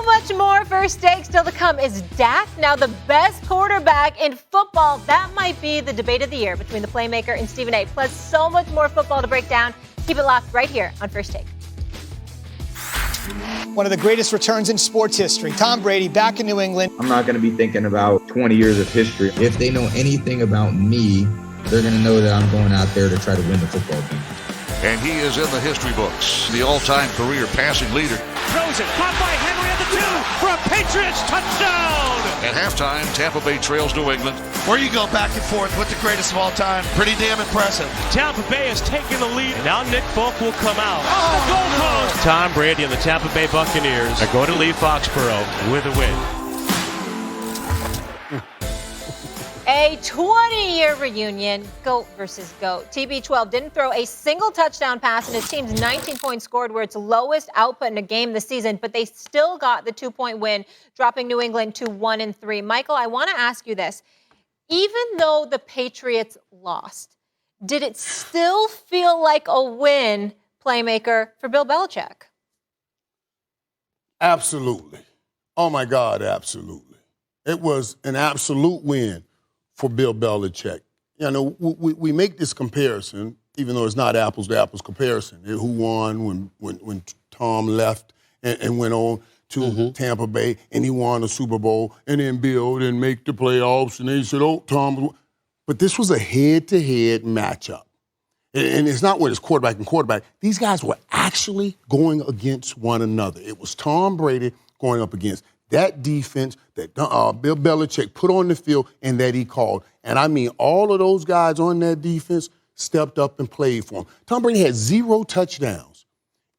So much more first take still to come. Is Dak now the best quarterback in football? That might be the debate of the year between the playmaker and Stephen A. Plus, so much more football to break down. Keep it locked right here on First Take. One of the greatest returns in sports history. Tom Brady back in New England. I'm not going to be thinking about 20 years of history. If they know anything about me, they're going to know that I'm going out there to try to win the football game. And he is in the history books, the all-time career passing leader. Throws it, caught by Henry at the 2 for a Patriots touchdown. At halftime, Tampa Bay trails New England. Where you go back and forth with the greatest of all time, pretty damn impressive. Tampa Bay has taken the lead. Now Nick Folk will come out. Oh, goal post. Tom Brady and the Tampa Bay Buccaneers are going to leave Foxborough with a win. A 20-year reunion, GOAT versus GOAT. TB12 didn't throw a single touchdown pass, and his team's 19 points scored were its lowest output in a game this season, but they still got the 2-point win, dropping New England to 1-3. Michael, I want to ask you this. Even though the Patriots lost, did it still feel like a win, playmaker, for Bill Belichick? Absolutely. Oh, my God, absolutely. It was an absolute win for Bill Belichick. You know, we make this comparison, even though it's not apples to apples comparison. Who won when Tom left and went on to Tampa Bay and he won the Super Bowl, and then Bill didn't make the playoffs, and they said, oh, Tom. But this was a head-to-head matchup. And it's not where it's quarterback and quarterback. These guys were actually going against one another. It was Tom Brady going up against that defense that Bill Belichick put on the field and that he called. And I mean, all of those guys on that defense stepped up and played for him. Tom Brady had 0 touchdowns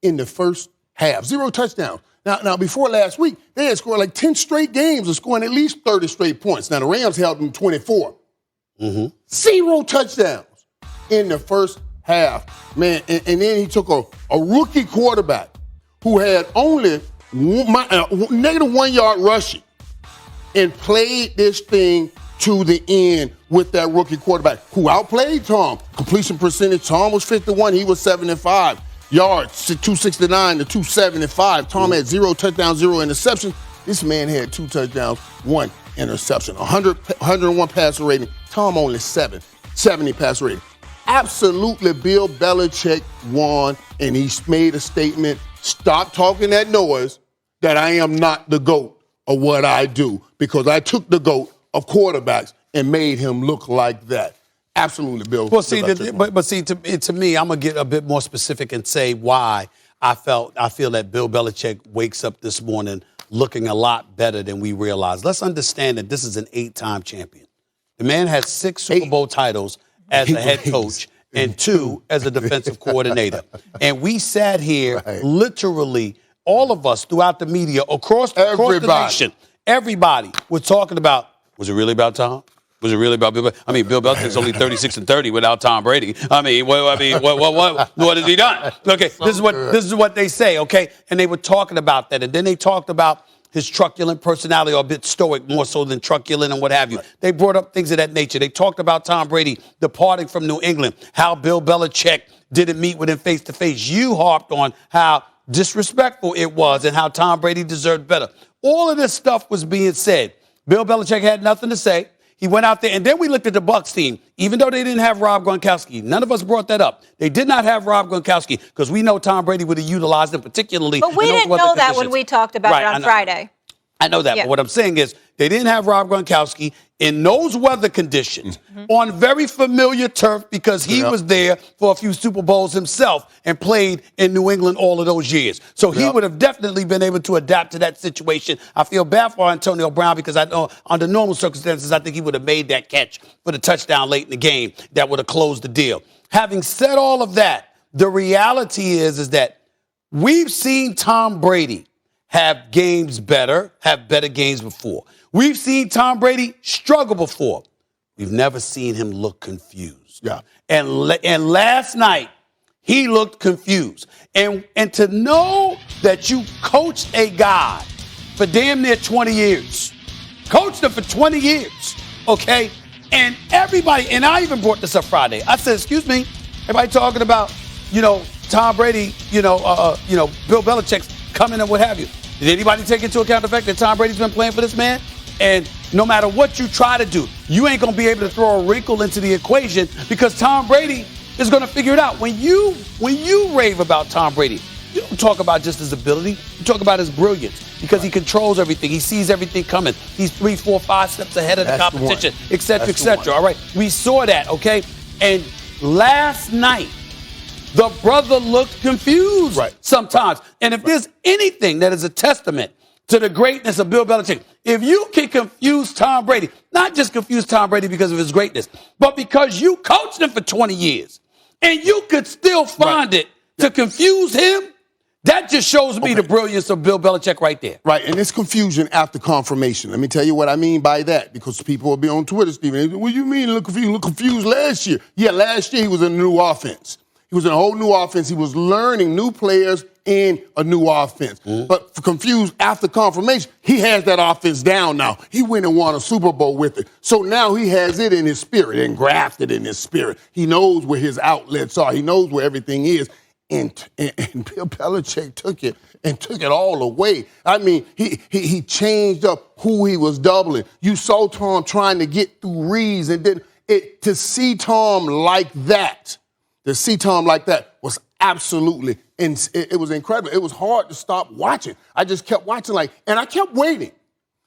in the first half. 0 touchdowns. Now, before last week, they had scored like 10 straight games of scoring at least 30 straight points. Now, the Rams held them 24. 0 touchdowns in the first half. Man, and then he took a rookie quarterback who had only negative 1 yard rushing and played this thing to the end with that rookie quarterback who outplayed Tom. Completion percentage, Tom was 51, he was 75. Yards, 269 to 275. Tom had 0 touchdowns, 0 interceptions. This man had 2 touchdowns, 1 interception. 101 passer rating. Tom only 70 passer rating. Absolutely, Bill Belichick won, and he made a statement. Stop talking that noise that I am not the GOAT of what I do, because I took the GOAT of quarterbacks and made him look like that. Absolutely, Bill. Well, see, to me, I'm gonna get a bit more specific and say why I feel that Bill Belichick wakes up this morning looking a lot better than we realize. Let's understand that this is an 8-time champion. The man has 6 Super Bowl titles as a head coach and 2 as a defensive coordinator. And we sat here literally, all of us throughout the media, across the nation, everybody was talking about, was it really about Tom? Was it really about Bill Belichick? I mean, Bill Belichick's only 36-30 without Tom Brady. I mean, what has he done? Okay, this is what they say, okay? And they were talking about that. And then they talked about his truculent personality, or a bit stoic, more so than truculent and what have you. They brought up things of that nature. They talked about Tom Brady departing from New England, how Bill Belichick didn't meet with him face-to-face. You harped on how disrespectful it was and how Tom Brady deserved better. All of this stuff was being said. Bill Belichick had nothing to say. He went out there, and then we looked at the Bucs team. Even though they didn't have Rob Gronkowski, none of us brought that up. They did not have Rob Gronkowski because we know Tom Brady would have utilized him particularly. But we didn't know that when we talked about it on Friday. I know that, but what I'm saying is they didn't have Rob Gronkowski in those weather conditions on very familiar turf because he was there for a few Super Bowls himself and played in New England all of those years. So he would have definitely been able to adapt to that situation. I feel bad for Antonio Brown because I know under normal circumstances, I think he would have made that catch for the touchdown late in the game that would have closed the deal. Having said all of that, the reality is that we've seen Tom Brady have better games before. We've seen Tom Brady struggle before. We've never seen him look confused. Yeah. And last night, he looked confused. And to know that you coached a guy for damn near 20 years, coached him for 20 years, okay? And everybody, and I even brought this up Friday. I said, excuse me, everybody talking about, Tom Brady, Bill Belichick's coming and what have you. Did anybody take into account the fact that Tom Brady's been playing for this man? And no matter what you try to do, you ain't going to be able to throw a wrinkle into the equation because Tom Brady is going to figure it out. When you rave about Tom Brady, you don't talk about just his ability. You talk about his brilliance because he controls everything. He sees everything coming. He's 3, 4, 5 steps ahead of the competition, et cetera, et cetera. All right, we saw that, okay? And last night, the brother looked confused sometimes. And if there's anything that is a testament to the greatness of Bill Belichick, if you can confuse Tom Brady, not just confuse Tom Brady because of his greatness, but because you coached him for 20 years and you could still find it to confuse him, that just shows me the brilliance of Bill Belichick right there. Right, and it's confusion after confirmation. Let me tell you what I mean by that, because people will be on Twitter, Stephen. What do you mean look confused? Look confused last year. Yeah, last year he was in a new offense. He was in a whole new offense. He was learning new players in a new offense. But for confused after confirmation, he has that offense down now. He went and won a Super Bowl with it. So now he has it in his spirit and grafted in his spirit. He knows where his outlets are. He knows where everything is. And Bill Belichick took it all away. I mean, he changed up who he was doubling. You saw Tom trying to get through reads, and then to see Tom like that was absolutely, and it was incredible. It was hard to stop watching. I just kept watching, and I kept waiting.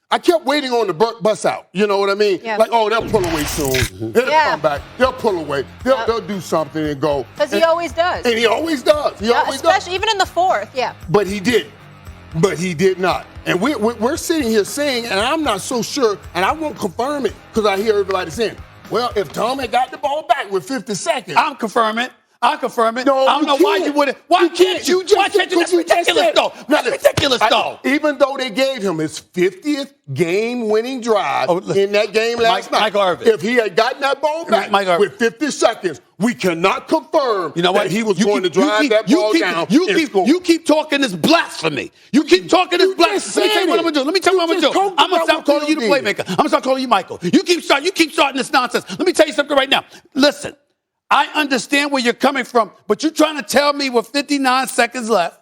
I kept waiting on the bus out. You know what I mean? Yeah. Like, oh, they'll pull away soon. They'll come back. They'll pull away. They'll do something and go. Because he always does. And he always does. He always does. Especially even in the fourth, But he did. But he did not. And we're sitting here saying, and I'm not so sure, and I won't confirm it because I hear everybody saying, well, if Tom had got the ball back with 50 seconds. I'll confirm it. No, I don't know why you wouldn't. Why can't you? Why can't you? That's ridiculous, though. That's ridiculous, though. Even though they gave him his 50th game-winning drive in that game last night, Michael Irvin. If he had gotten that ball back with 50 seconds, we cannot confirm that he was going to drive that ball down. You keep talking this blasphemy. You keep talking this blasphemy. Let me tell you what I'm going to do. Let me tell you what I'm going to do. I'm going to stop calling you the playmaker. I'm going to start calling you Michael. You keep starting this nonsense. Let me tell you something right now. Listen. I understand where you're coming from, but you're trying to tell me with 59 seconds left,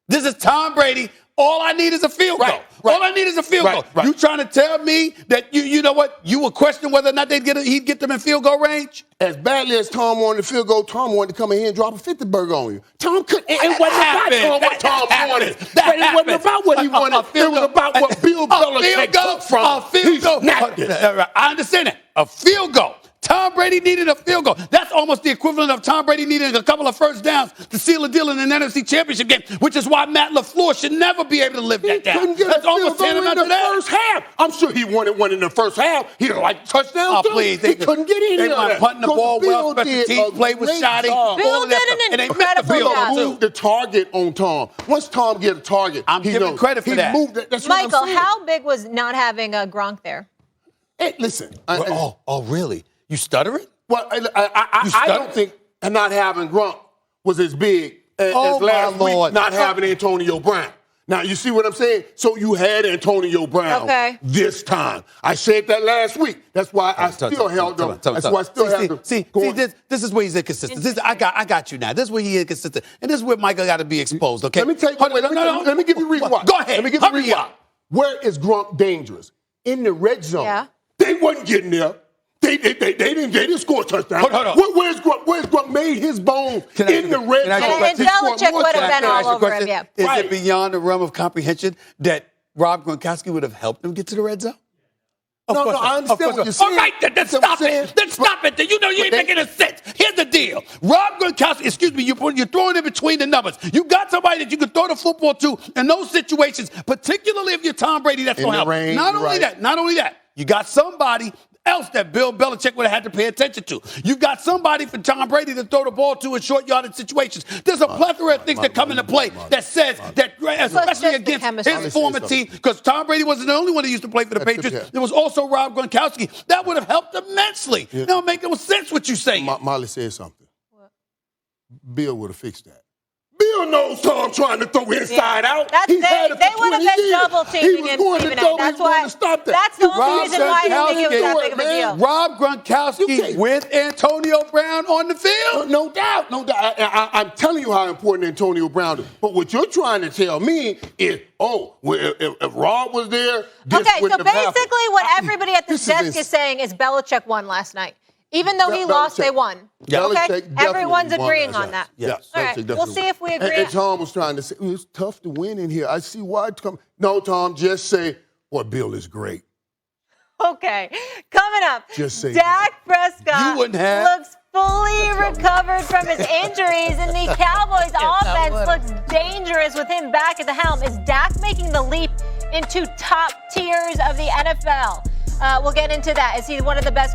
this is Tom Brady. All I need is a field goal. All I need is a field goal. You trying to tell me that you know what? You would question whether or not he'd get them in field goal range? As badly as Tom wanted the field goal, Tom wanted to come in here and drop a 50 burger on you. Tom couldn't. It wasn't about what Tom wanted. It wasn't about what he wanted. It was about what Bill Belichick took from him. He snapped it. I understand that. A field goal. Tom Brady needed a field goal. That's almost the equivalent of Tom Brady needing a couple of first downs to seal a deal in an NFC Championship game, which is why Matt LaFleur should never be able to live that down. That's almost tantamount to that. First half. I'm sure he wanted one in the first half. He didn't like touchdowns. Oh, please. He couldn't get any of that. They weren't punting the ball well. Special teams play with shoddy. Bill did an incredible job. Moved the target on Tom. Once Tom get a target, I'm giving credit for that. Moved it. That's Michael, what I'm saying. how big was not having Gronk there? Hey, listen. Really? You stuttering? Well, I don't think not having Gronk was as big as last week not having Antonio Brown. Now, you see what I'm saying? So you had Antonio Brown this time. I said that last week. That's why I still held them. That's why I still have them. See, this is where he's inconsistent. I got you now. This is where he's inconsistent. And this is where Michael got to be exposed, okay? Let me tell you. Let me give you a reason why. Go ahead. Let me give you a reason why. Where is Gronk dangerous? In the red zone. Yeah. They wasn't getting there. They didn't score a touchdown. Hold on. Where's Gronk made his bones in the red zone? And Belichick would have been all over him, Is it beyond the realm of comprehension that Rob Gronkowski would have helped him get to the red zone? No, I understand what you're saying. All right, then stop it. Then stop it. You know you ain't making a sense. Here's the deal. Rob Gronkowski, you're throwing in between the numbers. You got somebody that you can throw the football to in those situations, particularly if you're Tom Brady, that's going to help. Not only that, you got somebody else that Bill Belichick would have had to pay attention to. You got somebody for Tom Brady to throw the ball to in short yardage situations. There's a plethora of things that come into play that says that, especially against his former team, because Tom Brady wasn't the only one who used to play for the Patriots. There was also Rob Gronkowski. That would have helped immensely. It don't make no sense what you say. Molly said something. What? Bill would have fixed that. Bill knows Tom trying to throw inside out. He's had it for They would have 20 been years. double He teaming was him, going Stephen to A. throw. That's He was going why. to stop that. That's the only reason why I didn't think it was that big of a deal. Rob Gronkowski with Antonio Brown on the field? No doubt, no doubt. I'm telling you how important Antonio Brown is. But what you're trying to tell me is, if Rob was there, this Okay, so wouldn't have happened. basically what everybody at this desk is saying is Belichick won last night. Even though he lost, they won. Yeah. Okay? Everyone's agreeing on that. Yes. All right, we'll see if we agree. And Tom was trying to say, it's tough to win in here. I see why it come. No, Tom, just say, boy, Bill is great. Okay, coming up, Just say Dak Prescott looks fully recovered from his injuries, and the Cowboys offense looks dangerous with him back at the helm. Is Dak making the leap into top tiers of the NFL? We'll get into that. Is he one of the best